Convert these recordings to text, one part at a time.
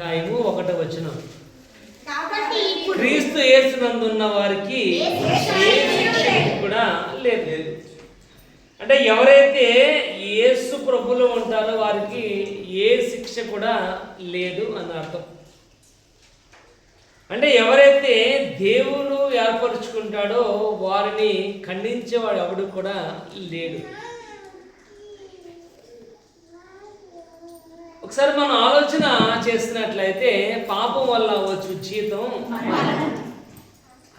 అధ్యాయము 1వ వచనం. క్రీస్తు యేసునందున్న వారికి ఏ శిక్ష కూడా లేదు. అంటే ఎవరైతే యేసు ప్రభులో ఉంటారో వారికి ఏ శిక్ష కూడా లేదు అని అర్థం. అంటే ఎవరైతే దేవుడు ఏర్పరుచుకుంటాడో వారిని ఖండించేవాడు ఎవడు కూడా లేడు. ఒకసారి మనం ఆలోచన చేసినట్లయితే పాపం వల్ల వచ్చు జీతం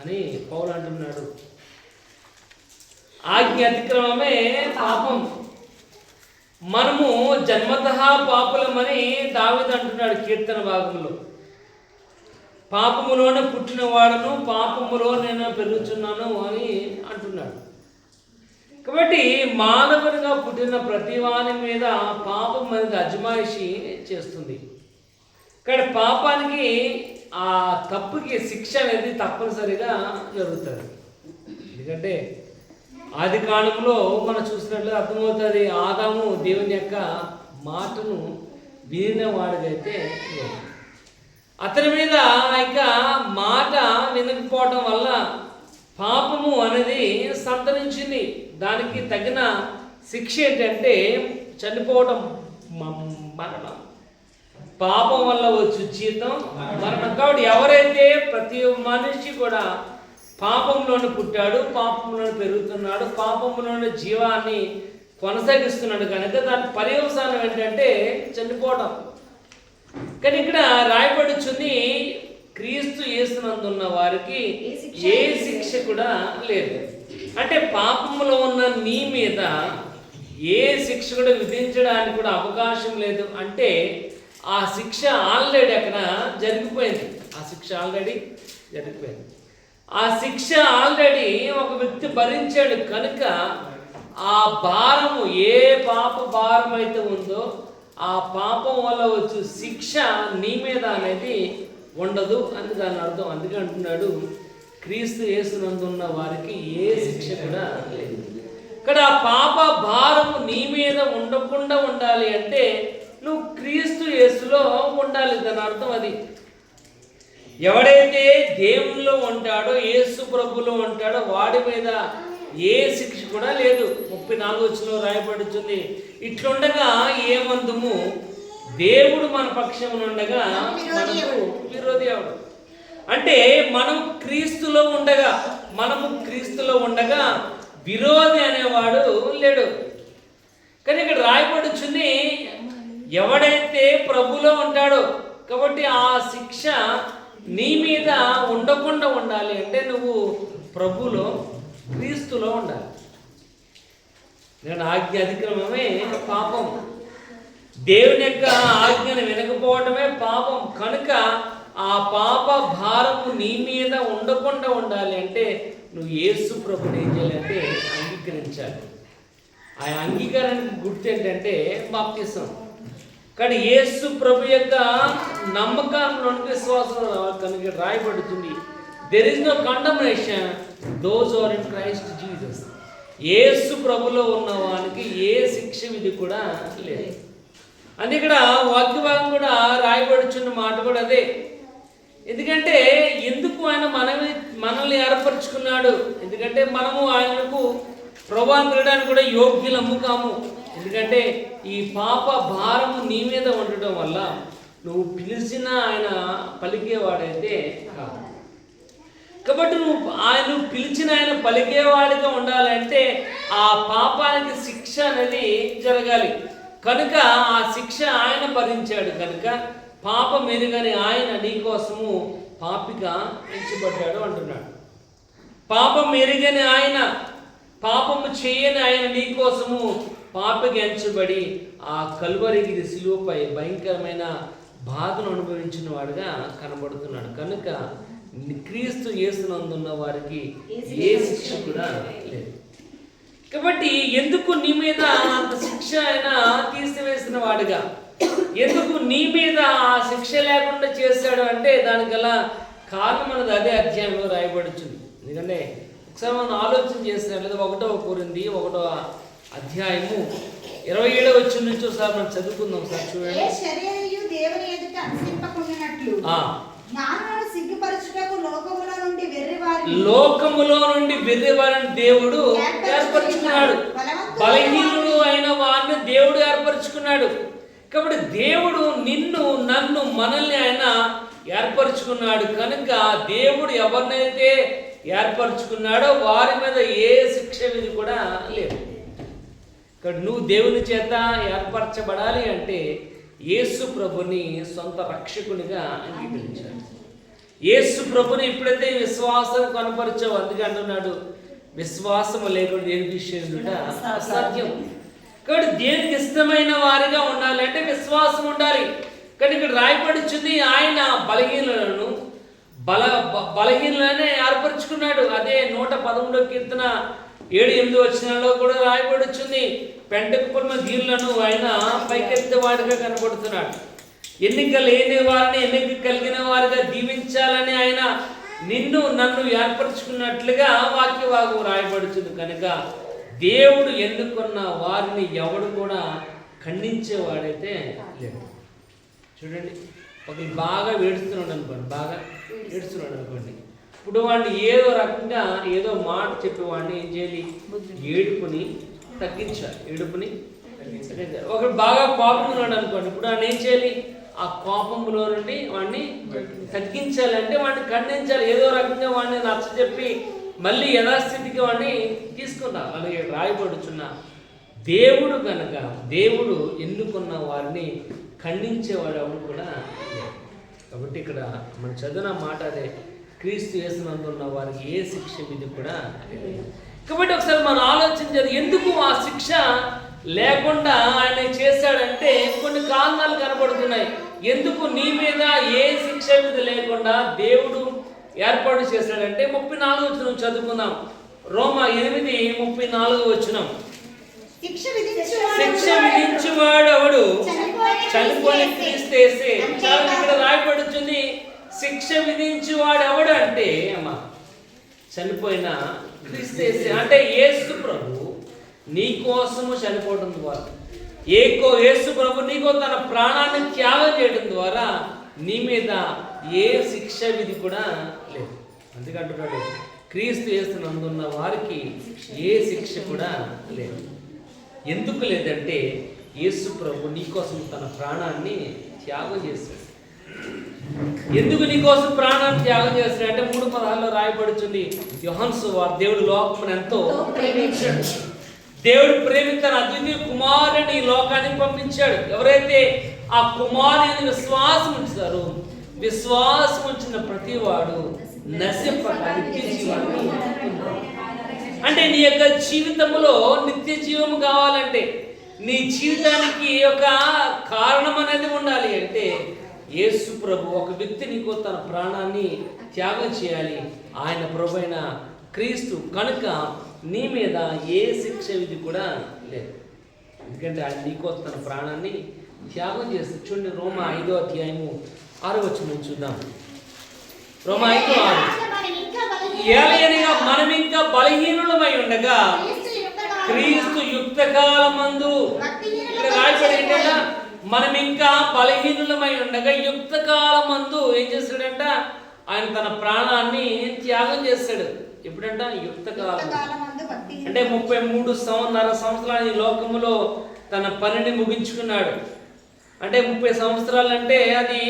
అని పౌలు అంటున్నాడు. ఆజ్ఞ అతిక్రమమే పాపం. మనము జన్మతః పాపులమని దావీదు అంటున్నాడు కీర్తన భాగంలో. పాపములోనే పుట్టిన వాడును, పాపములో నేను పెరుగుతున్నాను అని అంటున్నాడు. కాబట్టి మానవునిగా పుట్టిన ప్రతి వాని మీద పాపం అనేది అజమాయిషి చేస్తుంది. కానీ పాపానికి ఆ తప్పుకి శిక్ష అనేది తప్పనిసరిగా జరుగుతుంది. ఎందుకంటే ఆది కాలంలో మనం చూసినట్లు అర్థమవుతుంది, ఆదాము దేవుని యొక్క మాటను వినిన వాడికైతే అతని మీద ఇక మాట వినకపోవడం వల్ల పాపము అనేది సంతరించింది. దానికి తగిన శిక్ష ఏంటంటే చనిపోవడం, మరణం. పాపం వల్ల వచ్చు జీతం మరణం. కాబట్టి ఎవరైతే ప్రతి మనిషి కూడా పాపంలోనే పుట్టాడు, పాపంలోనే పెరుగుతున్నాడు, పాపంలోని జీవాన్ని కొనసాగిస్తున్నాడు కనుక దాని పర్యవసానం ఏంటంటే చనిపోవడం. కానీ ఇక్కడ రాయబడుచుంది క్రీస్తు యేసునందున్న వారికి ఏ శిక్ష కూడా లేదు. అంటే పాపములో ఉన్న నీ మీద ఏ శిక్ష కూడా విధించడానికి కూడా అవకాశం లేదు. అంటే ఆ శిక్ష ఆల్రెడీ అక్కడ జరిగిపోయింది. ఆ శిక్ష ఆల్రెడీ జరిగిపోయింది. ఆ శిక్ష ఆల్రెడీ ఒక వ్యక్తి భరించాడు కనుక ఆ భారము, ఏ పాప భారం అయితే ఉందో ఆ పాపం వల్ల వచ్చే శిక్ష నీ మీద అనేది ఉండదు అని దాని అర్థం. అందుకే అంటున్నాడు క్రీస్తు యేసునందున్న వారికి ఏ శిక్ష కూడా లేదు. ఇక్కడ ఆ పాప భారము నీ మీద ఉండకుండా ఉండాలి అంటే నువ్వు క్రీస్తు యేసులో ఉండాలి. దాని అర్థం అది. ఎవడైతే దేవునిలో ఉంటాడో, యేసు ప్రభులో ఉంటాడో వాడి మీద ఏ శిక్ష కూడా లేదు. 34వ వచనంలో రాయబడుతుంది, ఇట్లుండగా ఏమందుము, దేవుడు మన పక్షమున ఉండగా మనకు విరోధి ఎవడు. అంటే మనము క్రీస్తులో ఉండగా విరోధి అనేవాడు లేడు. కానీ ఇక్కడ రాయబడుచుంది ఎవడైతే ప్రభులో ఉంటాడో. కాబట్టి ఆ శిక్ష నీ మీద ఉండకుండా ఉండాలి అంటే నువ్వు ప్రభులో, క్రీస్తులో ఉండాలి. నేను ఆజ్ఞ అతిక్రమమే పాపం. దేవుని యొక్క ఆజ్ఞను వినకపోవడమే పాపం. కనుక ఆ పాప భారము నీ మీద ఉండకుండా ఉండాలి అంటే నువ్వు యేసు ప్రభుని ఏం చేయాలంటే అంగీకరించాలి. ఆ అంగీకారానికి గుర్తు ఏంటంటే బాప్తిసం. కానీ యేసు ప్రభు యొక్క నమ్మకానికి విశ్వాసం కనుక రాయబడుతుంది, there is no condemnation those who are in Christ Jesus. యేసు ప్రభులో ఉన్న వానికి ఏ శిక్ష విధి కూడా లేదు. అంటే ఇక్కడ వాక్యభాగం కూడా రాయబడుచున్న మాట కూడా అదే. ఎందుకంటే ఎందుకు ఆయన మనల్ని ఏర్పరచుకున్నాడు? ఎందుకంటే మనము ఆయనకు ప్రభువుని తినడానికి కూడా యోగ్యులము కాము. ఎందుకంటే ఈ పాప భారము నీ మీద ఉండటం వల్ల నువ్వు పిలిచిన ఆయన పలికేవాడైతే కాదు. కాబట్టి ఆయన పిలిచిన ఆయన పలికేవాడిగా ఉండాలంటే ఆ పాపానికి శిక్ష అనేది జరగాలి. కనుక ఆ శిక్ష ఆయన భరించాడు కనుక పాపం ఎరుగని ఆయన నీ కోసము పాపిగా ఎంచబడ్డాడు అంటున్నాడు. పాపం ఎరుగని ఆయన, పాపము చేయని ఆయన నీ కోసము పాపిగా ఎంచబడి ఆ కల్వరిగిరి శిలువపై భయంకరమైన బాధను అనుభవించిన వాడుగా కనబడుతున్నాడు. కనుక క్రీస్తు యేసునందున్న వారికి ఏ శిక్ష కూడా లేదు. కాబట్టి ఎందుకు నీ మీద అంత శిక్ష ఆయన తీసివేసిన వాడుగా, ఎందుకు నీ మీద ఆ శిక్ష లేకుండా చేశాడు అంటే దానికి గల కారణం అనేది అదే అధ్యాయంలో రాయబడుతుంది. ఎందుకంటే ఒకసారి మనం ఆలోచన చేసినట్లయితే 1వ కొరింథీ 1వ అధ్యాయము 27వ వచనం నుంచి ఒకసారి మనం చదువుకుందాం. ఒకసారి చూడండి. లోకములో నుండి వెర్రివారిని దేవుడు ఏర్పరచుకున్నాడు. బలహీనుడు అయిన వారిని దేవుడు ఏర్పరచుకున్నాడు. కాబట్టి దేవుడు నిన్ను నన్ను మనల్ని ఆయన ఏర్పరచుకున్నాడు కనుక దేవుడు ఎవరినైతే ఏర్పరచుకున్నాడో వారి మీద ఏ శిక్ష విధి కూడా లేదు. ఇక్కడ నువ్వు దేవుని చేత ఏర్పరచబడాలి అంటే యేసు ప్రభుని సొంత రక్షకునిగా అంగీకరించాడు. యేసు ప్రభుని ఎప్పుడైతే విశ్వాసం కనపరిచావు, అందుకే అంటున్నాడు విశ్వాసము లేకుండా దేని విషయం అసాధ్యం. కాబట్టి దేనికి ఇష్టమైన వారిగా ఉండాలి అంటే విశ్వాసం ఉండాలి. కానీ ఇక్కడ రాయపడుచుంది ఆయన బలహీనులను బలహీనులనే ఏర్పరచుకున్నాడు. అదే 111 కీర్తన 7-8 వచనాల్లో కూడా రాయబడుచుంది. పెంటకు పడిన దీనులను ఆయన పైకెత్తేవాడిగా కనపడుతున్నాడు. ఎన్నిక లేని వారిని ఎన్నిక కలిగిన వారిగా దీవించాలని ఆయన నిన్ను నన్ను ఏర్పరచుకున్నట్లుగా వాక్యవాగం రాయబడుతుంది. కనుక దేవుడు ఎన్నుకున్న వారిని ఎవడు కూడా ఖండించేవాడైతే లేదు. చూడండి, ఒకరు బాగా ఏడుస్తున్నాడు అనుకోండి, ఇప్పుడు వాడిని ఏదో రకంగా ఏదో మాట చెప్పి వాడిని ఏం చేయాలి, ఏడుపుని తగ్గించాలి. ఒకడు బాగా కోపం ఉన్నాడు అనుకోండి, ఇప్పుడు వాడిని ఏం చేయాలి, ఆ కోపంలో నుండి వాడిని తగ్గించాలి. అంటే వాడిని ఖండించాలి, ఏదో రకంగా వాడిని నచ్చ చెప్పి మళ్ళీ యథాస్థితికి వాడిని తీసుకున్నా. అలాగే రాయబడుచున్న దేవుడు కనుక దేవుడు ఎన్నుకున్న వారిని ఖండించేవాడు ఎవరు కూడా. కాబట్టి ఇక్కడ మనం చదివిన మాట అదే, క్రీస్తు యేసునందున్న వారికి ఏ శిక్ష విధి కూడా. కాబట్టి ఒకసారి మనం ఆలోచించేది, ఎందుకు ఆ శిక్ష లేకుండా ఆయన చేశాడంటే కొన్ని కారణాలు కనబడుతున్నాయి. ఎందుకు నీ మీద ఏ శిక్ష విధి లేకుండా దేవుడు ఏర్పాటు చేశాడంటే 34 వచనం చదువుకుందాం. రోమా 8:34 వచనం. శిక్ష విధించువాడు ఎవడు, చనిపోయిన క్రీస్తు యేసే. ఇక్కడ రాయబడుతుంది శిక్ష విధించువాడు ఎవడు అంటే అమ్మా చనిపోయిన క్రీస్తు యేసే. అంటే యేసు ప్రభు నీ కోసము చనిపోవడం ద్వారా, యేసు ప్రభు నీకో తన ప్రాణాన్ని త్యాగం చేయడం ద్వారా నీ మీద ఏ శిక్ష విధి కూడా లేదు. అందుకంటున్నాడు క్రీస్తు యేసునందున్న వారికి ఏ శిక్ష కూడా లేదు. ఎందుకు లేదంటే యేసు ప్రభు నీకోసం తన ప్రాణాన్ని త్యాగం చేశాడు. ఎందుకు నీకోసం ప్రాణాన్ని త్యాగం చేశాడు అంటే 3 పదాల్లో రాయబడుతుంది. యోహాను సువార్త, దేవుడు లోకమును ఎంతో ప్రేమించాడు. దేవుడు ప్రేమించిన అద్వితీయ కుమారుని లోకానికి పంపించాడు. ఎవరైతే ఆ కుమారుని విశ్వాసం ఉంచుతారో, విశ్వాసం ఉంచిన ప్రతి వాడు నశింపక నిత్య జీవాన్ని. అంటే నీ యొక్క జీవితంలో నిత్య జీవం కావాలంటే, నీ జీవితానికి ఒక కారణం అనేది ఉండాలి అంటే యేసు ప్రభు ఒక వ్యక్తి నీకు తన ప్రాణాన్ని త్యాగం చేయాలి. ఆయన ప్రభు అయిన క్రీస్తు కనుక నీ మీద ఏ శిక్ష విధి కూడా లేదు. ఎందుకంటే ఆయన నీకో తన ప్రాణాన్ని త్యాగం చేస్తుంది. చూడండి, రోమా 5:6 వచనం చూద్దాం. రోమా 5:6. ఏలయనగా మనం ఇంకా బలహీనులమై ఉండగా క్రీస్తు యుక్తకాలమందు, ఇక్కడ రాయబడి ఏంటంటే మనం ఇంకా బలహీనులమై ఉండగా యుక్తకాలమందు ఏం చేస్తాడంట, ఆయన తన ప్రాణాన్ని త్యాగం చేస్తాడు. ఎప్పుడంట, యుక్తకాలం అంటే 33.5 సంవత్సరాలు ఈ లోకములో తన పనిని ముగించుకున్నాడు. అంటే 30 సంవత్సరాలు అంటే అది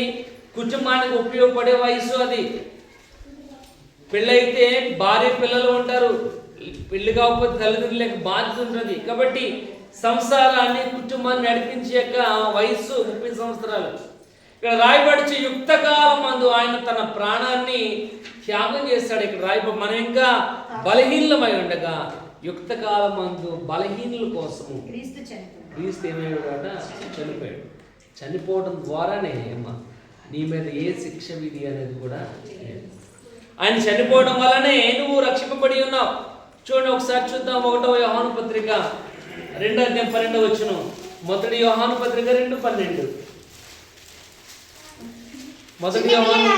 కుటుంబానికి ఉపయోగపడే వయసు. అది పెళ్ళైతే భార్య పిల్లలు ఉంటారు, పెళ్లి కాకపోతే తల్లిదండ్రులకు బాధ్యత ఉంటుంది. కాబట్టి సంసారాన్ని కుటుంబాన్ని నడిపించే యొక్క వయస్సు 30 సంవత్సరాలు. ఇక్కడ రాయబడిచి యుక్తకాలం మందు ఆయన తన ప్రాణాన్ని త్యాగం చేస్తాడు. ఇక్కడ రాయబడి మనం ఇంకా బలహీనమై ఉండగా యుక్తకాలం మందు బలహీనుల కోసము క్రీస్తు ఏమయ్యాడ, చనిపోయాడు. చనిపోవడం ద్వారానే అమ్మా నీ మీద ఏ శిక్ష విధి అనేది కూడా లేదు. ఆయన చనిపోవడం వల్లనే నువ్వు రక్షింపబడి ఉన్నావు. చూడండి, ఒకసారి చూద్దాం. 1వ యోహాను పత్రిక 2:12 వచనం. 1 యోహాను పత్రిక 2:12. 1 యోహాను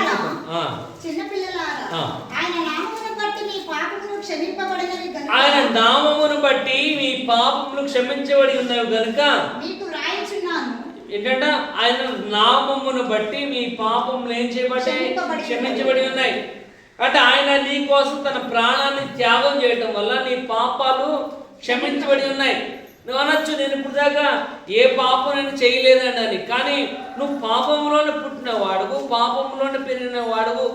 ఆయన నామమును బట్టి మీ పాపములు క్షమించబడి ఉన్నవి గనుక ఏంటంటే ఆయన నామమును బట్టి మీ పాపములు ఏం చేయబట్టి క్షమించబడి ఉన్నాయి. అంటే ఆయన నీ కోసం తన ప్రాణాన్ని త్యాగం చేయడం వల్ల నీ పాపాలు క్షమించబడి ఉన్నాయి. నువ్వు అనొచ్చు, నేను ఇప్పుడు దాకా ఏ పాపం నేను చేయలేదండి అని. కానీ నువ్వు పాపంలోనే పుట్టిన వాడువు, పాపంలోనే పెరిగిన వాడువు,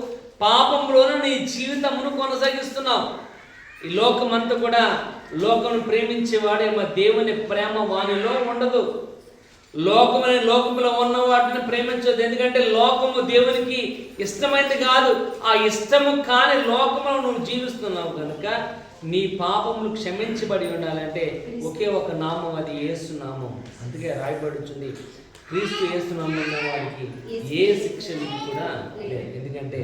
పాపంలోనే నీ జీవితమును కొనసాగిస్తున్నావు. ఈ లోకమంతా కూడా లోకమును ప్రేమించేవాడేమో దేవుని ప్రేమ వానిలో ఉండదు. లోకములో ఉన్న వాటిని ప్రేమించదు. ఎందుకంటే లోకము దేవునికి ఇష్టమైనది కాదు. ఆ ఇష్టము కాని లోకములో నువ్వు జీవిస్తున్నావు కనుక నీ పాపములు క్షమించబడి ఉండాలంటే ఒకే ఒక నామం, అది యేసు నామం. అందుకే రాయబడుతుంది, క్రీస్తు యేసు నామం ఉన్న వారికి ఏ శిక్ష కూడా లేదు. ఎందుకంటే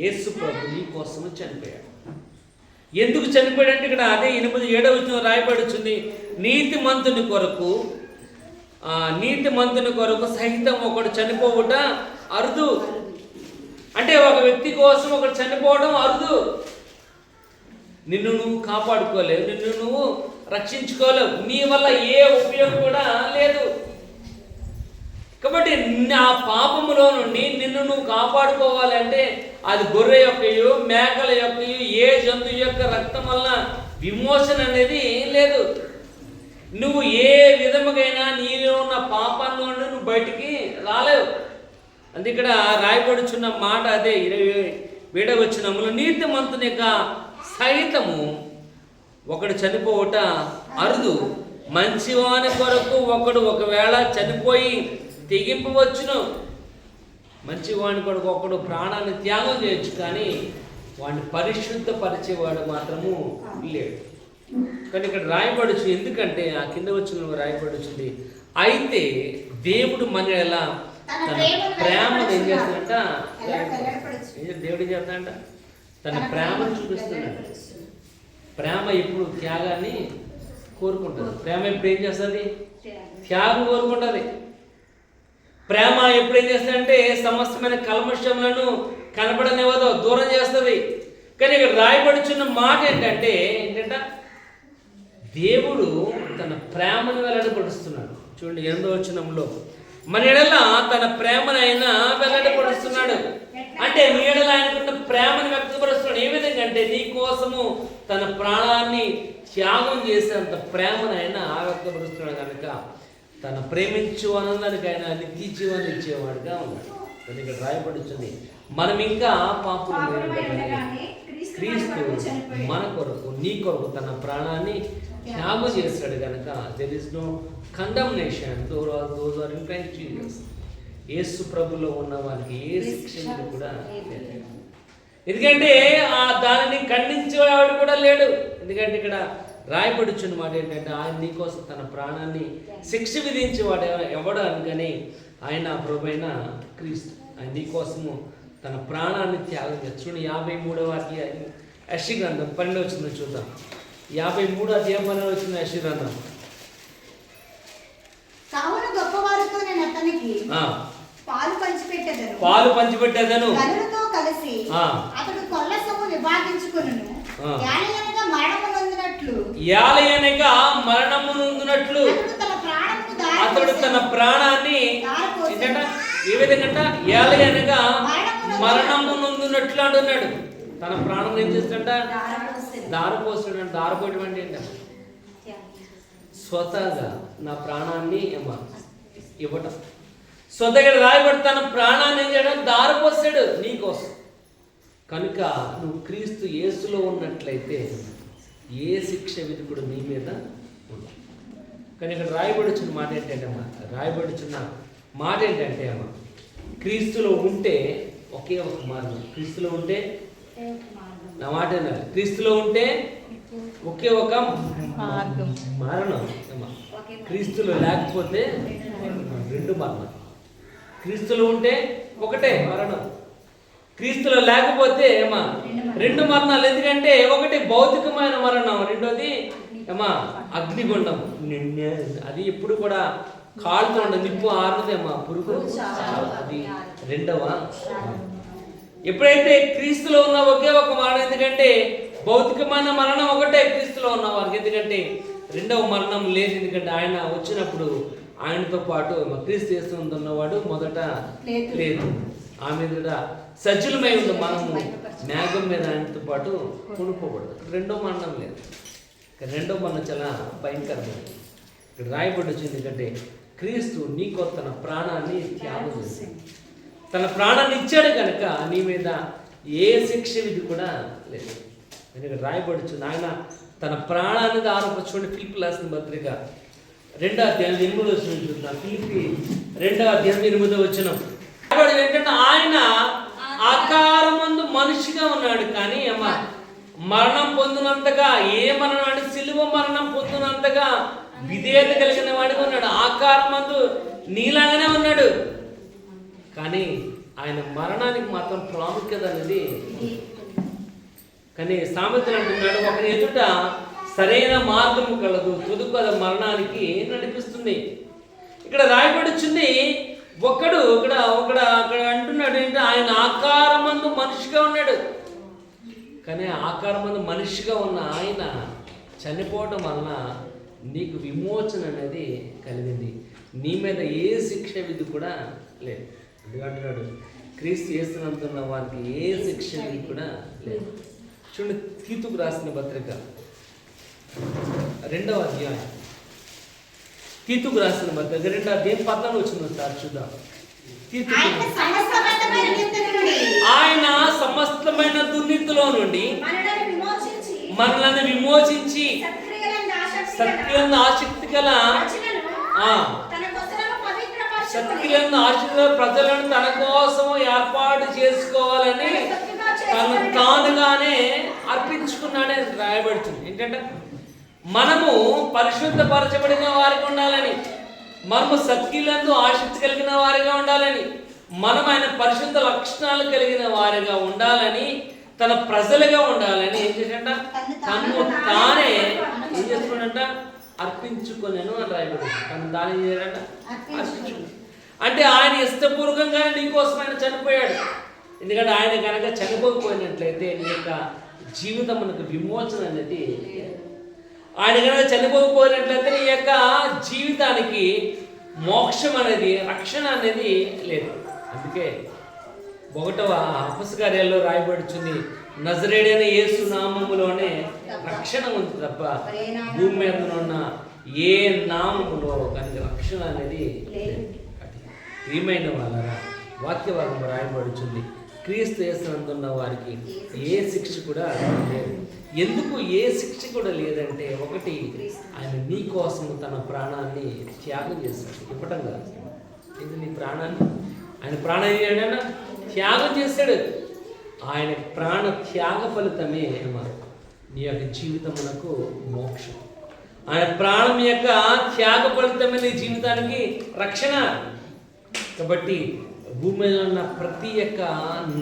యేసు ప్రభు నీ కోసము చనిపోయాడు. ఎందుకు చనిపోయాడు అంటే ఇక్కడ అదే 8వ వచనంలో రాయబడుతుంది, నీతిమంతుని కొరకు సహితం ఒకడు చనిపోవుట అరుదు. అంటే ఒక వ్యక్తి కోసం ఒకడు చనిపోవడం అరుదు. నిన్ను నువ్వు కాపాడుకోలేవు, నిన్ను నువ్వు రక్షించుకోలేవు, నీ వల్ల ఏ ఉపయోగం కూడా లేదు. కాబట్టి ఆ పాపములో నుండి నిన్ను నువ్వు కాపాడుకోవాలంటే అది గొర్రె యొక్కయు మేకల యొక్కయు ఏ జంతువు యొక్క రక్తం వల్ల విమోచన అనేది లేదు. నువ్వు ఏ విధముగైనా నీలో ఉన్న పాపాల్లో నుండి నువ్వు బయటికి రాలేవు. అది ఇక్కడ రాయబడుచున్న మాట అదే 27వ వచనములో, నీతిమంతుని యొక్క సహితము ఒకడు చనిపోవుట అరుదు, మంచివాని కొరకు ఒకడు ఒకవేళ చనిపోయి తెగింపవచ్చును. మంచివాని కొరకు ఒకడు ప్రాణాన్ని త్యాగం చేయొచ్చు, కానీ వాడిని పరిశుద్ధపరిచేవాడు మాత్రము లేడు. కానీ ఇక్కడ రాయబడుచు, ఎందుకంటే ఆ కింద వచ్చిన రాయబడుచుంది, అయితే దేవుడు మన ఎలా తన ప్రేమను ఏం చేస్తాడంట, దేవుడు ఏం చేస్తాడంట, తన ప్రేమను చూపిస్తున్నాడు. ప్రేమ ఎప్పుడు త్యాగాన్ని కోరుకుంటుంది. ప్రేమ ఎప్పుడు ఏం చేస్తుంది, త్యాగం కోరుకుంటుంది. ప్రేమ ఎప్పుడు ఏం చేస్తుందంటే సమస్తమైన కల్మషములను కనపడనివ్వదు, దూరం చేస్తుంది. కానీ ఇక్కడ రాయబడుచున్న మాట ఏంటంటే దేవుడు తన ప్రేమను వెల్లడిపరుస్తున్నాడు. చూడండి 8వ వచనంలో, మన ఎడల తన ప్రేమనైనా వెల్లడిపరుస్తున్నాడు. అంటే నీ ఎడల ఆయనకున్న ప్రేమను వ్యక్తపరుస్తున్నాడు. ఏ విధంగా అంటే నీ కోసము తన ప్రాణాన్ని త్యాగం చేసేంత ప్రేమనైనా వ్యక్తపరుస్తున్నాడు. కనుక తన ప్రేమించు ఆనందానికి ఆయన నిత్య జీవాన్ని ఇచ్చేవాడుగా ఉన్నాడు. ఇక్కడ రాయబడుతుంది, మనం ఇంకా పాపులు క్రీస్తు మన కొరకు నీ కొరకు తన ప్రాణాన్ని త్యాగం చేశాడు. కనుక there is no condemnation those are in Christ Jesus. యేసు ప్రభులో ఉన్న వారికి ఏ శిక్ష కూడా లేదు. ఎందుకంటే దానిని ఖండించేవాడు కూడా లేడు. ఎందుకంటే ఇక్కడ రాయబడుచున్న మాట ఏంటంటే ఆయన నీకోసం తన ప్రాణాన్ని శిక్ష విధించేవాడు ఎవడు అనుకని ఆయన ప్రభువైన క్రీస్తు. ఆయన నీకోసము తన ప్రాణాన్ని త్యాగం చేస్తాడు. 53వ అధ్యాయం యెషయా గ్రంథం 12వ వచనం చూద్దాం. 53వ అధ్యాయం 12వ వచనం యెషయా గ్రంథం. కావున గొప్పవారితో నేను అతనికి పాలు పంచిపెట్టెదను, గనులతో కలిసి అతడు కొల్ల సొమ్ము విభాగించుకొనును. యాలయనగా మరణము నొందినట్లు అతడు తన ప్రాణాన్ని ఏ విధంగా యాలయనగా మరణము నొందినట్లు అంటున్నాడు. తన ప్రాణం ఏం చేస్తాడంట, దారిపోస్తాడు. దారిపోయడం అంటే ఏంటంటే స్వతహాగా నా ప్రాణాన్ని ఇవ్వటం. స్వతహాగా రాయబడి తన ప్రాణాన్ని ఏం చేయడం, దారిపోస్తాడు నీకోసం. కనుక నువ్వు క్రీస్తు యేసులో ఉన్నట్లయితే ఏ శిక్ష విధి కూడా నీ మీద ఉంది. కానీ ఇక్కడ రాయబడుచున్న మాట ఏంటంటే అమ్మా క్రీస్తులో ఉంటే ఒకే ఒక మార్గం. క్రీస్తులో ఉంటే నా మాట వినాలి. క్రీస్తులో ఉంటే ఒకే ఒక మరణం. క్రీస్తులో లేకపోతే 2 మరణాలు. క్రీస్తులో ఉంటే ఒకటే మరణం, క్రీస్తులో లేకపోతే 2 మరణాలు. ఎందుకంటే ఒకటి భౌతికమైన మరణం, రెండోది అగ్నిగుండం. అది ఎప్పుడు కూడా కాలుతో ఉండదు, నిప్పు ఆరుదేమా పురుగు, అది 2వ. ఎప్పుడైతే క్రీస్తులో ఉన్న ఒకే ఒక మరణం, ఎందుకంటే భౌతికమైన మరణం ఒకటే క్రీస్తులో ఉన్న వారికి. ఎందుకంటే 2వ మరణం లేదు. ఎందుకంటే ఆయన వచ్చినప్పుడు ఆయనతో పాటు క్రీస్తు యేసునందు ఉన్నవాడు మొదట లేదు, ఆమె మీద సజ్జులమై ఉన్న మనము మేఘం మీద ఆయనతో పాటు కొనుక్కోబడదు. రెండో మరణం లేదు. రెండో మరణం చాలా భయంకరమైనది. ఇక్కడ రాయబడి వచ్చింది ఎందుకంటే క్రీస్తు నీకో తన ప్రాణాన్ని త్యాగం చేశాడు. తన ప్రాణాన్ని ఇచ్చాడు కనుక నీ మీద ఏ శిక్ష విధి కూడా లేదు. ఎందుకంటే రాయబడి వచ్చింది ఆయన తన ప్రాణాన్ని ఆరోపించుకోండి. ఫిలిప్పీ రాసిన పత్రిక 2వ అధ్యాయం 8వ వచనం చూద్దాం. ఫిలిప్పీ 2వ అధ్యాయం 8వ వచనం ఏంటంటే ఆయన ఆకారమందు మనిషిగా ఉన్నాడు కానీ మరణం పొందినంతగా, ఏ మరణం అంటే సిలువ మరణం పొందినంతగా విధేయత కలిగిన వాడిగా ఉన్నాడు. ఆకారమందు నీలాగానే ఉన్నాడు కానీ ఆయన మరణానికి మాత్రం ప్రాముఖ్యత అనేది. కానీ సామెతలు అంటున్నాడు, ఒకరి ఎదుట సరైన మార్గము కలదు, తుదుకు అది మరణానికి నడిపిస్తుంది. ఇక్కడ రాయబడి వచ్చింది ఒకడు అక్కడ అంటున్నాడు ఏంటంటే ఆయన ఆకారమందు మనిషిగా ఉన్నాడు కానీ ఆకారమందు మనిషిగా ఉన్న ఆయన చనిపోవడం వలన నీకు విమోచన అనేది కలిగింది. నీ మీద ఏ శిక్ష విధి కూడా లేదు. ఎందుకంటున్నాడు క్రీస్తు యేసునందున్న వారికి ఏ శిక్ష విధి కూడా లేదు. చూడండి తీతుకు రాసిన పత్రిక 2వ అధ్యాయం, తీతుకు రాసిన పత్రిక 2వ అధ్యాయం 14 వచ్చింది సార్ చూద్దాం. ఆయన సమస్తమైన దుర్నీతిలో నుండి మనల్ని విమోచించి సత్యంలో ఆసక్తి గల ప్రజలను తన కోసం ఏర్పాటు చేసుకోవాలని తను తానుగానే అర్పించుకున్నాడని రాయబడుతుంది. ఏంటంటే మనము పరిశుద్ధపరచబడిన వారిగా ఉండాలని, మనము సత్క్రియలందు ఆసక్తి కలిగిన వారిగా ఉండాలని, మనం ఆయన పరిశుద్ధ లక్షణాలు కలిగిన వారిగా ఉండాలని, తన ప్రజలుగా ఉండాలని ఏం చేశాడంట, తను తానే ఏం చేసుకున్నాడంట, అర్పించుకునేను అని రాయబడింది. తను తానే ఏం చేయాలంట, అర్పించుకుని. అంటే ఆయన ఇష్టపూర్వకంగానే నీకోసం ఆయన చనిపోయాడు. ఎందుకంటే ఆయన కనుక చనిపోకపోయినట్లయితే నీ యొక్క జీవితం మనకు విమోచన అనేది, ఆయన కనుక చనిపోకపోయినట్లయితే నీ యొక్క జీవితానికి మోక్షం అనేది, రక్షణ అనేది లేదు. అందుకే 1వ అపొస్తలుల కార్యాల్లో రాయబడుచుంది, నజరేయుడైన యేసు నామములోనే రక్షణ ఉంది తప్ప భూమి మీద ఉన్న ఏ నామములో కనుక రక్షణ అనేది లేదు. ప్రియమైన వాళ్ళరా, వాక్యభాగం రాయబడుచుంది, క్రీస్తు యేసునందున్న వారికి ఏ శిక్ష కూడా లేదు. ఎందుకు ఏ శిక్ష కూడా లేదంటే, ఒకటి ఆయన నీ కోసం తన ప్రాణాన్ని త్యాగం చేశాడు. ఇవ్వటం కాదు, ఇది నీ ప్రాణాన్ని ఆయన ప్రాణం ఏదైనా త్యాగం చేశాడు. ఆయన ప్రాణ త్యాగ ఫలితమే నీ యొక్క జీవితమునకు మోక్షం. ఆయన ప్రాణం యొక్క త్యాగ ఫలితమే నీ జీవితానికి రక్షణ. కాబట్టి భూమి మీద ఉన్న ప్రతి ఒక్క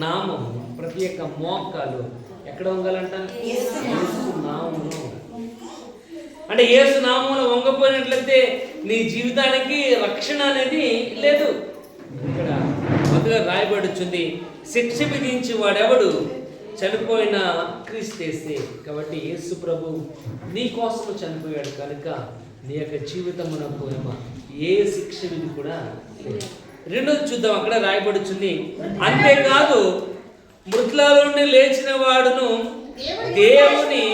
నామం, ప్రతి ఒక్క మోకాలు ఎక్కడ వంగాలంట, యేసు నామములో. అంటే యేసు నామములో వంగపోయినట్లయితే నీ జీవితానికి రక్షణ అనేది లేదు. ఇక్కడ మొదలుగా రాయబడుచుంది, శిక్ష విధించి వాడెవడు, చనిపోయిన క్రీస్తు యేసే. కాబట్టి యేసు ప్రభు నీ కోసము చనిపోయాడు కనుక నీ యొక్క జీవితమునకు ఏ శిక్ష విధి కూడా లేదు. రెండోది చూద్దాం, అక్కడ రాయబడుచుంది, అంతేకాదు మృతులలో నుండి లేచిన వాడును దేవుని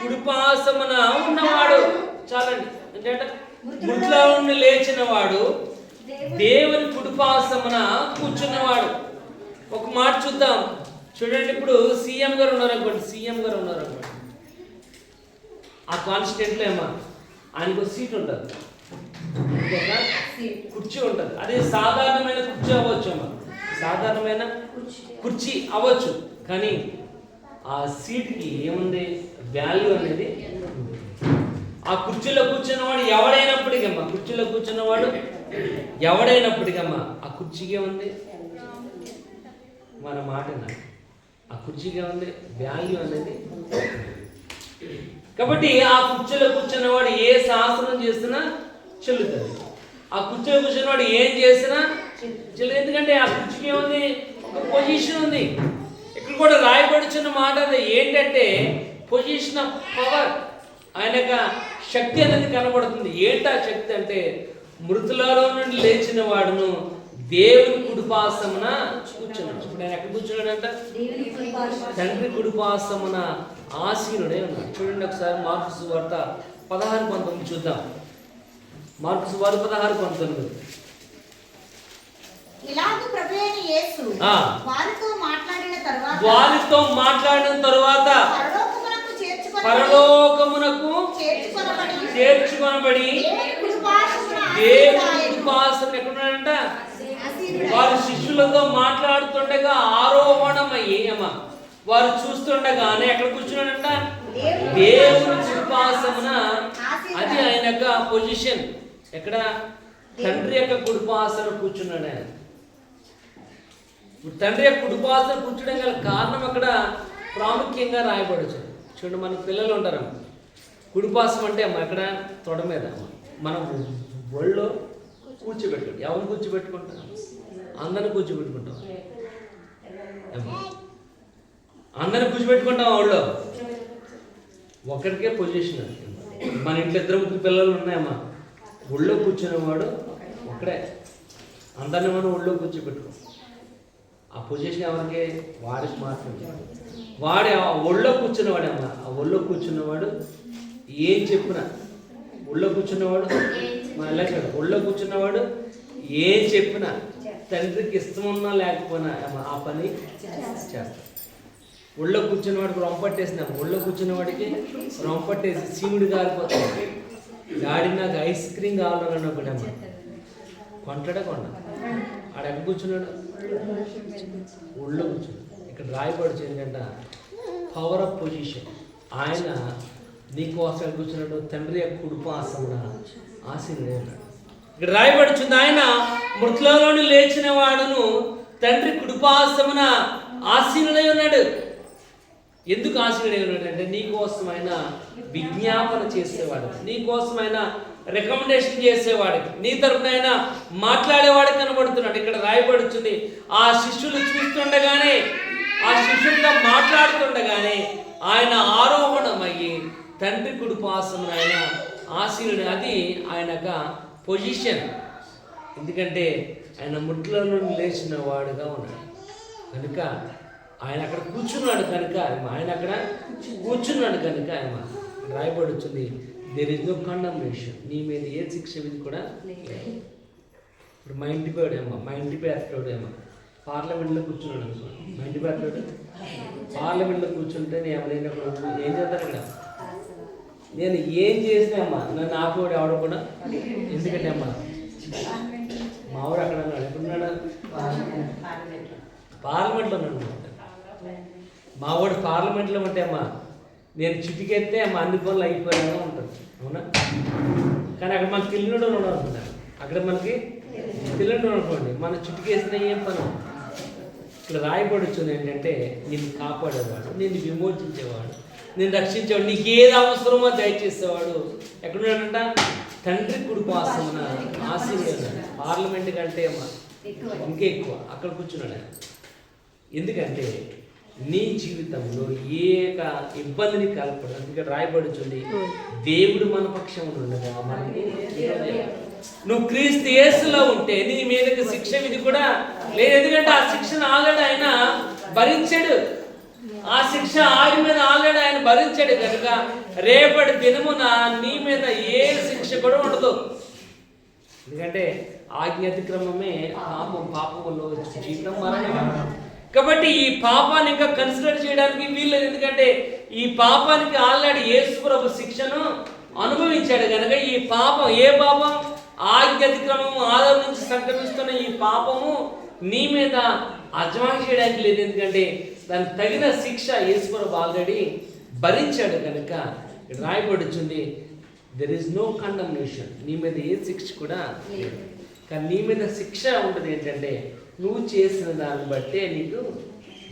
కుడిపార్శ్వమున ఉన్నవాడు. చాలండి, అంటే మృతులలో నుండి లేచిన వాడు దేవుని కుడిపార్శ్వమున కూర్చున్నవాడు. ఒక మాట చూద్దాం, చూడండి. ఇప్పుడు సీఎం గారు ఉన్నారనుకోండి, ఆ కాన్స్టిట్యూంట్లో ఆయనకు సీట్ ఉంటుంది, కుర్చీ ఉంటుంది. అదే సాధారణమైన కుర్చీ అవ్వచ్చు సాధారణమైన కుర్చీ అవ్వచ్చు, కానీ ఆ సీట్కి ఏముంది, వాల్యూ అనేది. ఆ కుర్చీలో కూర్చున్నవాడు ఎవడైనప్పటికమ్మా ఆ కుర్చీకే ఉంది, మన మాట ఆ కుర్చీకే ఉంది వాల్యూ అనేది. కాబట్టి ఆ కుర్చీలో కూర్చున్నవాడు ఏ శాసనం చేసినా చెల్లుతుంది, ఆ కుర్చీలో కూర్చున్నవాడు ఏం చేసినా చెల్లు. ఎందుకంటే ఆ కుర్చీకి ఏముంది, ఒక పొజిషన్ ఉంది. ఇక్కడ కూడా రాయబడుచున్న మాట అది ఏంటంటే పొజిషన్ ఆఫ్ పవర్. ఆయన యొక్క శక్తి అనేది కనబడుతుంది. ఏంటా శక్తి అంటే మృతులలో నుండి లేచిన వాడును దేవుని కుడిపార్శ్వమున కూర్చున్నాడు. ఇప్పుడు ఆయన ఎక్కడ కూర్చున్నాడంట? తండ్రి కుడిపార్శ్వమున ఆసీనుడై ఉన్నాడు. చూడండి ఒకసారి మార్కు సువార్త 16:19 చూద్దాం. మార్కు సువార్త 16:19. ఇలాగూ ప్రభువైన యేసు వారితో మాట్లాడిన తరువాత పరలోకమునకు చేర్చుకొనబడి దేవుని కుడిపార్శ్వమున ఎక్కడున్నాడంట? వారి శిష్యులతో మాట్లాడుతుండగా ఆరోహణమయ్యి వారు చూస్తుండగానే ఎక్కడ కూర్చున్నాడంట? దేవుని కుడిపార్శ్వమున. అది ఆయన యొక్క పొజిషన్. ఎక్కడ? తండ్రి యొక్క కుడిపార్శ్వమున కూర్చున్నాడు ఆయన. తండ్రి యొక్క కుడిపార్శ్వమున కూర్చోడం గల కారణం అక్కడ ప్రాముఖ్యంగా రాయబడచ్చు. చూడండి, మన పిల్లలు ఉంటారమ్మ, కుడిపార్శ్వం అంటే అమ్మ ఎక్కడ? తొడ మీద. మనం ఒళ్ళో కూర్చోబెట్టుకుంటాం. ఎవరిని కూర్చోబెట్టుకుంటాం? అందరిని కూర్చోబెట్టుకుంటాం. అందరిని కూర్చోబెట్టుకుంటాం ఒళ్ళో. ఒకరికే పొజిషన్ అది. మన ఇంట్లో 2-3 పిల్లలు ఉన్నాయమ్మా, ఒళ్ళో కూర్చునేవాడు ఒకడే. అందరిని మనం ఒళ్ళో కూర్చోబెట్టుకో. ఆ పొజిషన్ ఎవరికి? వాడికి మాత్రమే. వాడు ఆ ఒళ్ళో కూర్చున్నవాడమ్మా. ఆ ఒళ్ళో కూర్చున్నవాడు ఏం చెప్పినా, ఒళ్ళో కూర్చున్నవాడు మళ్ళీ ఒళ్ళో కూర్చున్నవాడు ఏం చెప్పినా తండ్రికి ఇష్టం ఉన్నా లేకపోయినా ఆ పని చేస్తాడు. ఒళ్ళో కూర్చున్నవాడికి రొంపట్టేసినాం. ఒళ్ళో కూర్చున్నవాడికి రొంపట్టేసి సీముడు కాలిపోతాడు. డాడీ నాకు ఐస్ క్రీమ్ కావాలని ఒకటమ్మా కొంటాడా? కొండ. ఆడ ఎక్కడ కూర్చున్నాడు? ఒళ్ళో కూర్చున్నాడు. ఇక్కడ రాయబడి ఏంటంటే పవర్ ఆఫ్ పొజిషన్. ఆయన నీకోసం కూర్చున్నాడు. తండ్రి యొక్క కుడిపార్శ్వమున ఆసీనుడై ఉన్నాడు. ఇక్కడ రాయబడుచుంది ఆయన మృతులలోని లేచిన వాడును తండ్రి కుడిపార్శ్వమున ఆసీనుడై ఉన్నాడు. ఎందుకు ఆసీనుడై ఉన్నాడు అంటే నీకోసం ఆయన విజ్ఞాపన చేసేవాడు, నీకోసం ఆయన రికమెండేషన్ చేసేవాడికి, నీ తరపున ఆయన మాట్లాడేవాడికి కనబడుతున్నాడు. ఇక్కడ రాయబడుతుంది ఆ శిష్యులు చూస్తుండగానే, ఆ శిష్యులతో మాట్లాడుతుండగానే ఆయన ఆరోహణమయ్యి తండ్రి కుడిపార్శ్వమున ఆయన ఆసీనుడు. అది ఆయన యొక్క పొజిషన్. ఎందుకంటే ఆయన ముట్ల నుండి లేచిన వాడుగా ఉన్నాడు కనుక ఆయన అక్కడ కూర్చున్నాడు. కనుక ఆయన అక్కడ కూర్చున్నాడు కనుక ఆయన రాయబడుతుంది దేర్ ఇస్ నో కండమ్నేషన్. నీ మీద ఏ శిక్ష విధి కూడా లేదు. ఇప్పుడు మా ఇంటి పేడేమో, మా ఇంటి పేరుడేమో పార్లమెంట్లో కూర్చున్నాడు అనుకోండి. మా ఇంటి పేరుడు పార్లమెంట్లో కూర్చుంటే నేను ఎవరైనా ఏం చేస్తాను ఇక్కడ? నేను ఏం చేసినా అమ్మా నన్ను ఆపేవాడు ఎవడ కూడా. ఎందుకంటే అమ్మా మా ఊరు అక్కడ ఉన్నాడు. ఎక్కడున్నాడు? పార్లమెంట్లో ఉన్నాడు. మా వాడు పార్లమెంట్లో ఉంటే అమ్మా నేను చిటికెత్తే అమ్మ అన్ని పనులు అయిపోయాగా ఉంటుంది. అవునా? కానీ అక్కడ మనకి తెలియడం అనుకుంటాను. అక్కడ మనకి తెలియడం అనుకోండి, మన చిటికేసిన ఏం పని. ఇక్కడ రాయబడుచుంది ఏంటంటే నిన్ను కాపాడేవాడు, నిన్ను విమోచించేవాడు, నేను రక్షించేవాడు, నీకు ఏది అవసరమో దయచేసేవాడు ఎక్కడున్నాడంట? తండ్రి కుడిపార్శ్వమున ఆసీనుడై. పార్లమెంట్ కంటే అమ్మా ఇంకా ఎక్కువ అక్కడ కూర్చున్నాడు. ఎందుకంటే నీ జీవితంలో ఏ ఇబ్బందిని కలపడం. అందుకే రాయబడుచుంది దేవుడు మన పక్షంలో ఉండగా మనకి నువ్వు క్రీస్తు యేసులో ఉంటే నీ మీదకి శిక్ష విధి కూడా లేదు. ఎందుకంటే ఆ శిక్షను ఆల్రెడీ ఆయన భరించాడు. ఆ శిక్ష ఆయన మీద ఆల్రెడీ ఆయన భరించాడు కనుక రేపటి దినమున నీ మీద ఏ శిక్ష కూడా ఉండదు. ఎందుకంటే ఆజ్ఞ అతిక్రమమే పాపం వల్ల వచ్చే జీవితం మరణం. కాబట్టి ఈ పాపాన్ని ఇంకా కన్సిడర్ చేయడానికి వీల్లేదు. ఎందుకంటే ఈ పాపానికి ఆల్రెడీ యేసు ప్రభు శిక్షను అనుభవించాడు కనుక ఈ పాపం, ఏ పాపం? ఆజ్ఞ అతిక్రమము ఆదాము నుంచి సంక్రమిస్తున్న ఈ పాపము నీ మీద అజమాయి చేయడానికి లేదు. ఎందుకంటే దానికి తగిన శిక్ష యేసు ప్రభు ఆల్రెడీ భరించాడు కనుక రాయబడుచుంది దెర్ ఇస్ నో కండమ్నేషన్. నీ మీద ఏ శిక్ష కూడా లేదు. కానీ నీ మీద శిక్ష ఉంటుంది ఏంటంటే నువ్వు చేసిన దాన్ని బట్టే నీకు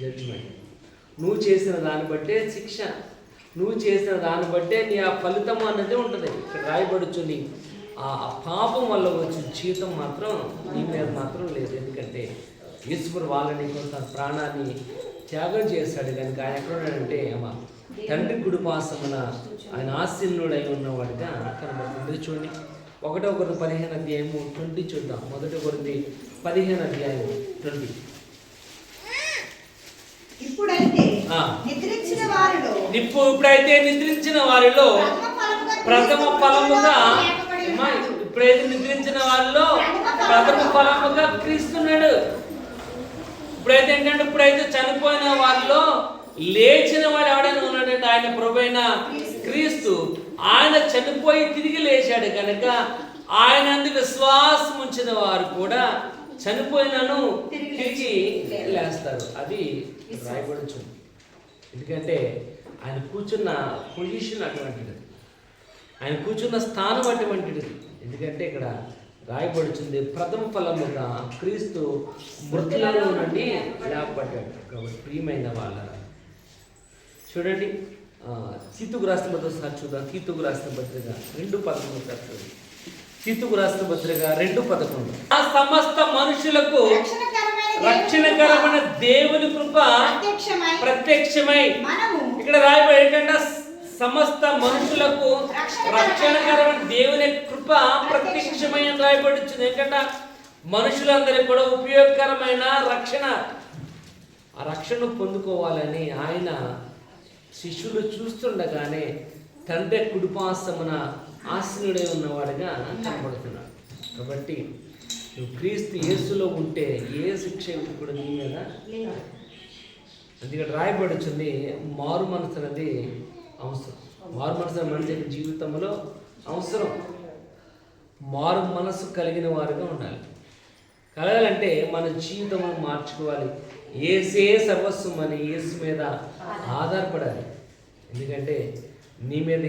జడ్జిమెంట్, నువ్వు చేసిన దాన్ని బట్టే శిక్ష, నువ్వు చేసిన దాన్ని బట్టే నీ ఆ ఫలితం అన్నది ఉంటుంది. ఇక్కడ రాయబడుచుంది ఆ పాపం వల్ల వచ్చిన జీవితం మాత్రం నీ మీద మాత్రం లేదు. ఎందుకంటే ఈశ్వరు వాళ్ళని కొంత ప్రాణాన్ని త్యాగం చేశాడు కనుక ఆయన ఎక్కడున్నాడంటే అమ్మ తండ్రి కుడిపార్శ్వమున ఆయన ఆసీనుడై ఉన్నవాడిగా కనబడుతుంది. చూడండి 1 కొరింథీ 15 అధ్యాయము 20 చూద్దాం. 1 కొరింథీ 15 అధ్యాయం 20. ఇప్పుడైతే నిద్రించిన వారిలో ప్రథమ ఫలముగా ఇప్పుడైతే నిద్రించిన వారిలో ప్రథమ ఫలముగా క్రీస్తున్నాడు. ఇప్పుడైతే ఏంటంటే ఇప్పుడైతే చనిపోయిన వారిలో లేచిన వాడు ఎవడైనా ఉన్నాడంటే ఆయన ప్రభువైన క్రీస్తు. ఆయన చనిపోయి తిరిగి లేచాడు కనుక ఆయన అందు విశ్వాసం ఉంచిన వారు కూడా చనిపోయినను తిరిగి లేస్తారు. అది రాయబడుచు. ఎందుకంటే ఆయన కూర్చున్న పొజిషన్ అటువంటిది, ఆయన కూర్చున్న స్థానం అటువంటిది. ఎందుకంటే ఇక్కడ రాయబడుచుంది ప్రథమ ఫలముగా క్రీస్తు మృతులలో నుండి లేపబడ్డాడు. కాబట్టి ప్రియమైన వాళ్ళరా చూడండి, తీతుకు రాసిన పత్రిక సార్ చూద్దాం. తీతుకు రాసిన పత్రిక 2:11 సార్ చూడండి. తీతుకు రాసిన పత్రిక 2:11. ఆ సమస్త మనుషులకు రక్షణకరమైన దేవుని కృప ప్రత్యక్షమై, ఇక్కడ రాయబడి ఏంటంటే సమస్త మనుషులకు రక్షణకరమైన దేవుని కృప ప్రత్యక్షమై అని రాయబడుతుంది. ఏంటంటే మనుషులందరికీ కూడా ఉపయోగకరమైన రక్షణ, ఆ రక్షణ పొందుకోవాలని ఆయన శిష్యులు చూస్తుండగానే తండ్రి కుడిపార్శ్వమున ఆసీనుడై ఉన్నవాడుగా కనబడుతున్నాడు. కాబట్టి నువ్వు క్రీస్తు యేసులో ఉంటే ఏ శిక్ష కూడా నీ మీద లేదు. అందుకే రాయబడుతుంది మారు మనసు అనేది అవసరం. మారు మనసు మనిషి జీవితంలో అవసరం. మారు మనసు కలిగిన వారుగా ఉండాలి. కలగాలంటే మన జీవితం మార్చుకోవాలి. ఏసే సర్వస్వం అని యేసు మీద ఆధారపడాలి. ఎందుకంటే నీ మీద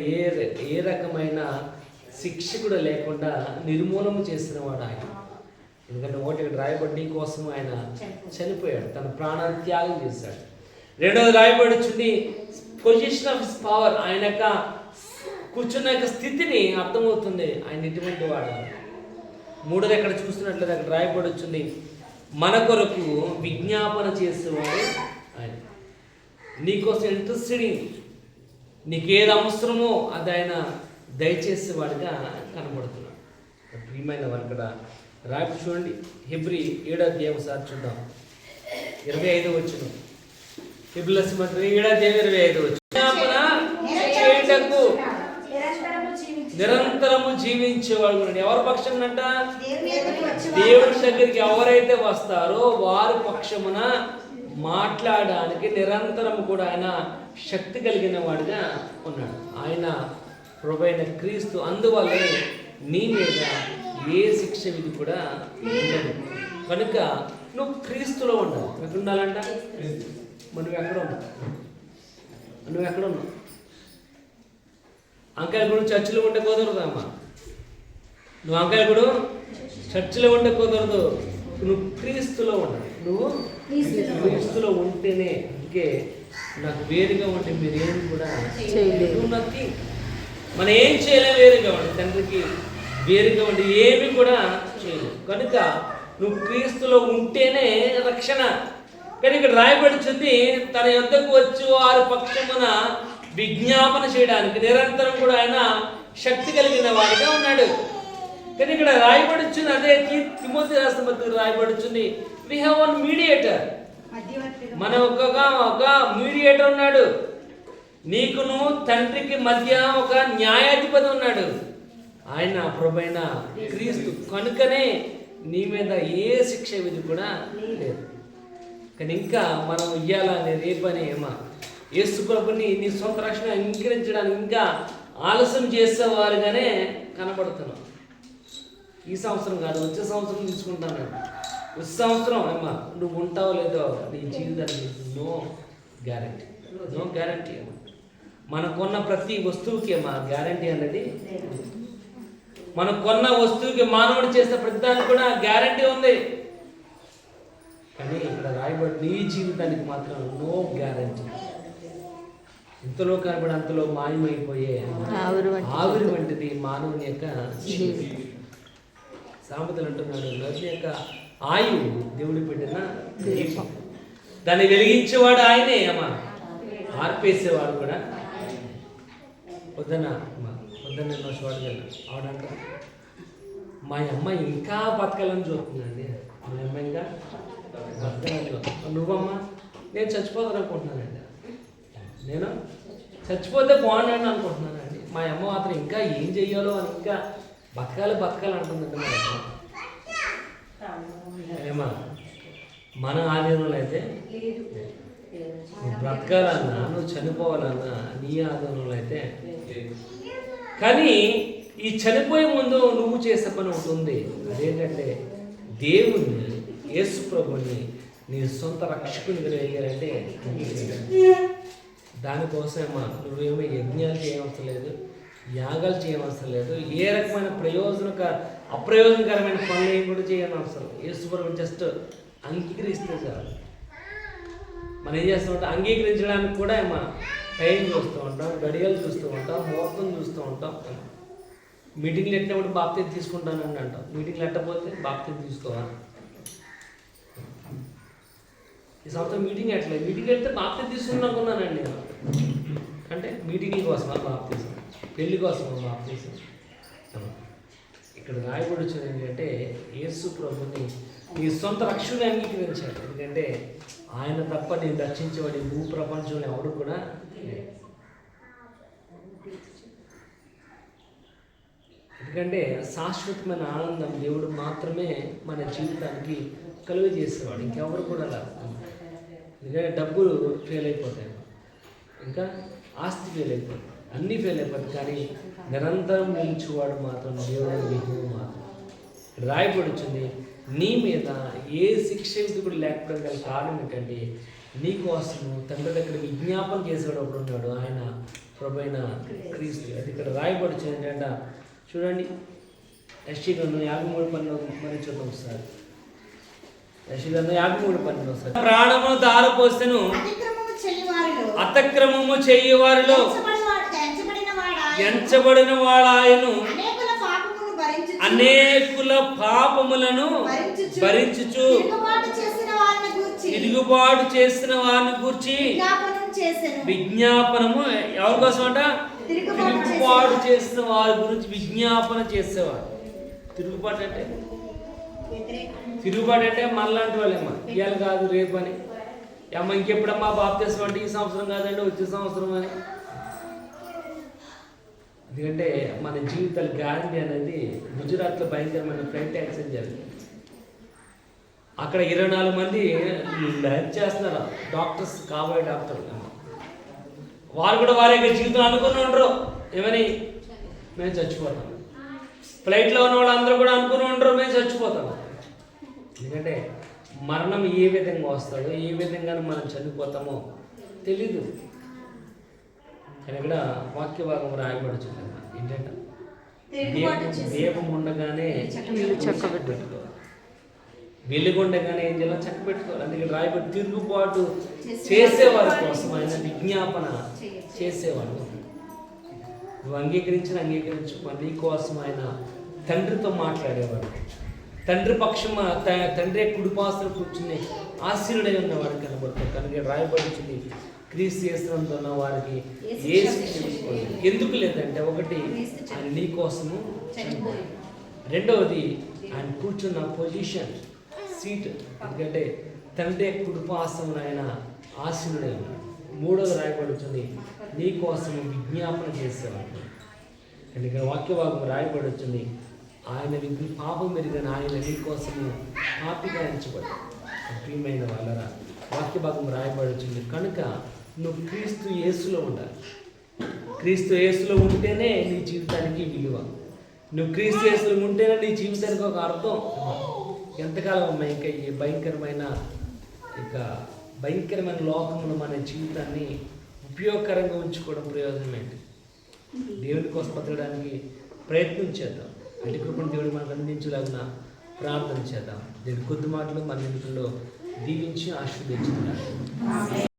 ఏ రకమైన శిక్ష కూడా లేకుండా నిర్మూలన చేసిన వాడు ఆయన. ఎందుకంటే ఒకటి రాయబడి నీ కోసం ఆయన చనిపోయాడు, తన ప్రాణాన్ని త్యాగం చేశాడు. రెండవది రాయబడుచుంది పొజిషన్ ఆఫ్ హిస్ పవర్, ఆయన యొక్క కూర్చున్న యొక్క స్థితిని అర్థమవుతుంది ఆయన ఎటువంటి వాడు. మూడోది ఎక్కడ చూస్తున్నట్లయితే అక్కడ రాయబడుచుంది మన కొరకు విజ్ఞాపన చేసేవాడు ఆయన. నీకోసం ఇంట్రెస్టెడింగ్, నీకేది అవసరమో అది ఆయన దయచేసేవాడిగా కనబడుతున్నాడు. ప్రియమైన వారు ఇక్కడ రాయబడి చూడండి. హెబ్రీ 7వ అధ్యాయం ఒకసారి చూద్దాం. 25 వచ్చిన హెబ్రీ 7వ అధ్యాయం 25 వచ్చిన చేయటకు నిరంతరము జీవించేవాడు. ఎవరి పక్షమునంట? దేవుడి దగ్గరికి ఎవరైతే వస్తారో వారి పక్షమున మాట్లాడడానికి నిరంతరము కూడా ఆయన శక్తి కలిగిన వాడిగా ఉన్నాడు. ఆయన ప్రభువైన క్రీస్తు. అందువల్లనే నీ మీద ఏ శిక్ష విధి కూడా ఉండదు. కనుక నువ్వు క్రీస్తులో ఉండాలి. ఎక్కడ ఉండాలంట? నువ్వు ఎక్కడ ఉన్నావు? నువ్వు ఎక్కడ ఉన్నావు? అంకాయలు కూడా చర్చిలో ఉండే కుదరదు అమ్మా. నువ్వు అంకాయలు కూడా చర్చిలో ఉండే కుదరదు. నువ్వు క్రీస్తులో ఉండాలి. నువ్వు క్రీస్తులో ఉంటేనే. అందుకే నాకు వేరుగా ఉంటే మీరేం కూడా నథింగ్. మనం ఏం చేయలేము వేరుగా ఉండి, తండ్రికి వేరుగా ఉండి ఏమి కూడా చేయలేము. కనుక నువ్వు క్రీస్తులో ఉంటేనే రక్షణ. కానీ ఇక్కడ రాయబడుతుంది తన యొద్దకు వచ్చి వారి పక్షమున విజ్ఞాపన చేయడానికి నిరంతరం కూడా ఆయన శక్తి కలిగిన వాడిగా ఉన్నాడు. కానీ ఇక్కడ రాయబడుచుంది అదే తిమోతి రాసిన పత్రిక రాయబడుచుంది వి హావ్ వన్ మీడియేటర్. మన ఒక మీడియేటర్ ఉన్నాడు. నీకును తండ్రికి మధ్య ఒక న్యాయాధిపతి ఉన్నాడు, ఆయన ప్రభువైన క్రీస్తు. కనుకనే నీ మీద ఏ శిక్ష విధి కూడా లేదు. కానీ ఇంకా మనం ఇయ్యాలని రేపని యేసు ప్రభుని నీ సొంత రక్షణ అంగీకరించడానికి ఇంకా ఆలస్యం చేసేవారుగానే కనబడుతున్నాం. ఈ సంవత్సరం కాదు, వచ్చే సంవత్సరం తీసుకుంటాను. వచ్చే సంవత్సరం నువ్వు ఉంటావో లేదో నీ జీవితానికి నో గ్యారంటీ. No guarantee. మనకున్న ప్రతి వస్తువుకి గ్యారంటీ అనేది, మనం కొన్న వస్తువుకి మానవుడు చేసే ప్రతిదానికి కూడా గ్యారంటీ ఉంది. కానీ ఇక్కడ రాయబడి నీ జీవితానికి మాత్రం నో గ్యారంటీ. ఇంతలో కనబడి అంతలో మాయమైపోయే ఆవిరి వంటిది మానవుని యొక్క జీవితం. సామెతలు అంటున్నాడు, నది యొక్క ఆయువు దేవుడి పెట్టిన దీపం, దాన్ని వెలిగించేవాడు ఆయనే, ఆర్పేసేవాడు కూడా. పొద్దున్న నోసేవాడు ఆవిడంట మా అమ్మ ఇంకా బతకాలని చూస్తుందండి. మా అమ్మ ఇంకా బతకాలని చూస్తుంది. నువ్వమ్మా? నేను చచ్చిపోతాను అనుకుంటున్నానండి. నేను చచ్చిపోతే బాగుండండి అనుకుంటున్నానండి. మా అమ్మ మాత్రం ఇంకా ఏం చెయ్యాలో అని ఇంకా బతకాలి అంటుందండి మా అమ్మ. ఏమా మన ఆధీనంలో అయితే నువ్వు బ్రతకాలన్నా, నువ్వు చనిపోవాలన్నా నీ ఆధీనంలో అయితే. కానీ ఈ చనిపోయే ముందు నువ్వు చేసే పని ఒకటి ఉంది. అదేంటంటే దేవుణ్ణి, యేసు ప్రభుని నీ సొంత రక్షకునిగా వేయాలంటే దానికోసమేమా నువ్వేమో యజ్ఞాలు చేయవలసిన లేదు, యాగాలు చేయవలసిన లేదు, ఏ రకమైన అప్రయోజనకరమైన పనులు ఏం కూడా చేయని అవసరం. యేసు ప్రభుని జస్ట్ అంగీకరిస్తే చాలు. మనం ఏం చేస్తూ ఉంటాం? అంగీకరించడానికి కూడా ఏమో టైం చూస్తూ ఉంటాం, గడియలు చూస్తూ ఉంటాం, ముహూర్తం చూస్తూ ఉంటాం. మీటింగ్లు ఎట్టినప్పుడు బాప్తీసం తీసుకుంటానని అంటాం. మీటింగ్లు ఎట్టకపోతే బాప్తీసం తీసుకోవాలి. ఈ సంవత్సరం మీటింగ్ ఎట్లేదు. మీటింగ్ వెళ్తే బాప్తీసం తీసుకుని అనుకున్నానండి నేను. అంటే మీటింగ్ల కోసమా బాప్తీసం, పెళ్లి కోసమా బాప్తీసం? ఇక్కడ రాయబడి వచ్చింది ఏంటంటే యేసు ప్రభుని నీ సొంత రక్షణని అంగీకరించాడు. ఎందుకంటే ఆయన తప్ప నేను రక్షించేవాడి భూ ప్రపంచంలో ఎవడు కూడా లేదు. ఎందుకంటే శాశ్వతమైన ఆనందం దేవుడు మాత్రమే మన జీవితానికి కలుగ చేసేవాడు, ఇంకెవరు కూడా రాదు. ఎందుకంటే డబ్బులు ఫెయిల్ అయిపోతాయి, ఇంకా ఆస్తి ఫెయిల్ అయిపోతుంది, అన్నీ ఫెయిల్ అయిపోతాయి. కానీ నిరంతరం నిలిచేవాడు మాత్రం దేవుడు విధువు మాత్రం. రాయబడుచుంది నీ మీద ఏ శిక్ష కూడా లేకపోవడం గల కారణం ఏంటంటే నీ కోసం తండ్రి దగ్గర విజ్ఞాపన చేసేవాడు ఒకడు ఉన్నాడు, ఆయన ప్రభువైన క్రీస్తు. అది ఇక్కడ రాయబడుచుంది ఏంటంటే చూడండి, యెషయా గ్రంథం 53:12 మరి చూద్దాం ఒకసారి. యెషయా గ్రంథం 53:12 ఒకసారి. ప్రాణమును దారపోసెను అతిక్రమము చేయువారిలో ఎంచబడిన వాడాయను, అనేకుల పాపములను భరించుచు తిరుగుబాటు చేసిన వారిని గూర్చి విజ్ఞాపనము. ఎవరి కోసం అంట? తిరుగుబాటు చేసిన వారి గురించి విజ్ఞాపన చేసేవాడు. తిరుగుబాటు అంటే మనలాంటి వాళ్ళేమ్మా, ఇవాళ కాదు రేపు అని. అమ్మ ఇంకెప్పుడమ్మా బాప్తీసం అంటే ఈ సంవత్సరం కాదండి వచ్చే సంవత్సరం అని. ఎందుకంటే మన జీవితాలు గాంధీ అనేది గుజరాత్లో భయంకరమైన ఫ్లైట్ యాక్సిడెంట్ జరిగింది. అక్కడ 24 మంది హెల్ప్ చేస్తున్నారు, డాక్టర్స్, కాబోయే డాక్టర్లు. వారు కూడా వారి యొక్క జీవితం అనుకుని ఉండరు ఏమని, మేము చచ్చిపోతాం. ఫ్లైట్లో ఉన్న వాళ్ళందరూ కూడా అనుకుని ఉండరు మేము చచ్చిపోతాం. ఎందుకంటే మరణం ఏ విధంగా వస్తుందో, ఏ విధంగా మనం చనిపోతామో తెలీదు. కానీ ఇక్కడ వాక్య భాగం రాయబడుతుంది ఏంటంటే దీపం ఉండగానే చక్కబెట్టుకోవాలి, వెలుగుండగానే ఏం చేయాలో చక్కబెట్టుకోవాలి. అందుకే రాయబడి తిరుగుబాటు చేసేవారి కోసం ఆయన విజ్ఞాపన చేసేవాడు. నువ్వు అంగీకరించుకో, నీ కోసం ఆయన తండ్రితో మాట్లాడేవాడు. తండ్రి పక్షం తండ్రి కుడిపాసన కూర్చుని ఆశీనుడై ఉన్నవాడు కనబడతాడు. కనుక రాయబడుతుంది క్రీస్తు యేసునందు ఉన్న వారికి ఏ శిక్ష ఎందుకు లేదంటే, ఒకటి ఆయన నీ కోసము, రెండవది ఆయన కూర్చున్న పొజిషన్, సీట్. ఎందుకంటే తండ్రి కుడిపాసన ఆయన ఆశీనుడై ఉన్నాడు. మూడవది రాయబడుతుంది నీ కోసము విజ్ఞాపన చేసేవాడు. అండ్ ఇక్కడ వాక్యభాగం రాయబడుతుంది ఆయన పాపం మెరుగని ఆయన నీ కోసము పాపిగా ఎంచబడ్డాడు. ప్రియమైన వాళ్ళరా, వాక్యభాగం రాయబడుతుంది. కనుక నువ్వు క్రీస్తు యేసులో ఉండాలి. క్రీస్తు యేసులో ఉంటేనే నీ జీవితానికి విలువ. నువ్వు క్రీస్తు యేసులో ఉంటేనే నీ జీవితానికి ఒక అర్థం. ఎంతకాలం అమ్మా ఇంకా ఈ భయంకరమైన లోకమును మన జీవితాన్ని ఉపయోగకరంగా ఉంచుకోవడం ప్రయోజనం ఏంటి? దేవుని కోసం బతకడానికి ప్రయత్నం చేద్దాం. అటు కృపను దేవుడు మనకు అందించలాగిన ప్రార్థన చేద్దాం. దేవుడి కొద్ది మాటలు మన ఇంట్లో దీవించి ఆశీర్వదించుతారు.